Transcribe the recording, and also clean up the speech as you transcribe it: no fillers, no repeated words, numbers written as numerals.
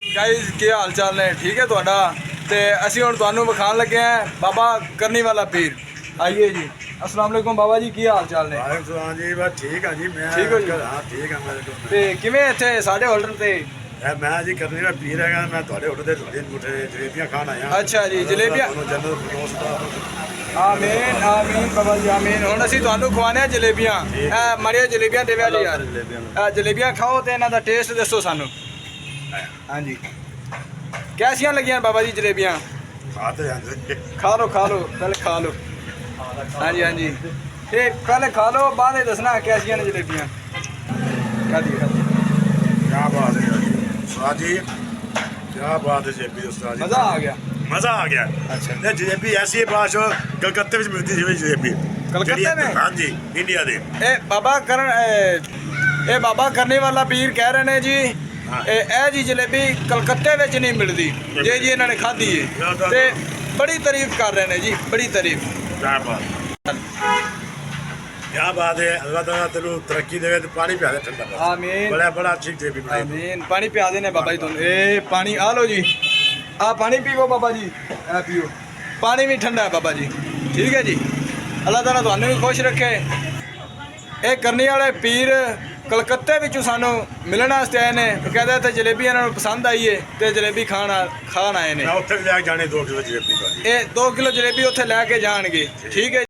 Guys क्या हाल चाल ने ठीक है तुहाडा ते असी हुण तुहानू विखाण लगे हैं बाबा करनी वाला पीर। आइए जी। अस्सलाम वालेकुम बाबा जी की हाल चाल ने? वालेकुम सलाम जी, बस ठीक है जी। मैं ठीक हो जी? हाँ ठीक है मेरे को। ते किवें इत्थे साडे होटल ते मैं जी करनी का पीर है, मैं थोड़े होटल से थोड़ी मुठे जलेबियां खान आया। अच्छा जी, जलेबियां। जन्नत फिरदौस दा। आमीन आमीन बाबा जी आमीन। हुण असी तुहानू खवाने जलेबियां। माड़ियां जलेबियां देवया जी यार। जलेबियां खाओ ते इन्हां दा टेस्ट दसो सानू। हाँ जी, कैसियां लगियां बाबा जी जलेबियां? खाते हैं खा लो पहले खा लो। हाँ जी हाँ जी, ये पहले खा लो बाद में दसना कैसियां ने जलेबियां। क्या बात है उस्ताद जी, क्या बात है जलेबी उस्ताद जी। मज़ा आ गया। मजा आ गया। अच्छा नहीं जलेबी ऐसी है बात कलकत्ते में मिलती है जलेबी। कलकत्ते में? हाँ जी, इंडिया दे। ए बाबा करने वाला पीर कह रहे ने जी हाँ। ए जी जलेबी कलकत्ते में नहीं मिलती जे जी इन्होंने खाधी है ते बड़ी तारीफ कर रहे हैं जी, बड़ी तारीफ। क्या बात, क्या बात है। अल्लाह ताला तेरू तरक्की देवे तो पानी पिया दे ठंडा। आमीन बड़ा अच्छी जलेबी बनाई। आमीन। पानी पिया देने बाबा जी तुम। ए पानी आ लो जी, आ पानी पीवो बाबा जी, ए पियो पानी भी ठंडा है बाबा जी। ठीक है जी, अल्लाह ताला तुहानू भी खुश रखे। ये करनी वाले पीर कलकत्ते विचों सानू मिलने वास्ते आए ने, कहते इत्थे जलेबी इन्हां नूं पसंद आई है ते जलेबी खाण आए ने। मैं उत्थे ले जाने 2 किलो जलेबी। ये 2 किलो जलेबी उत्थे लैके जाणगे। ठीक है।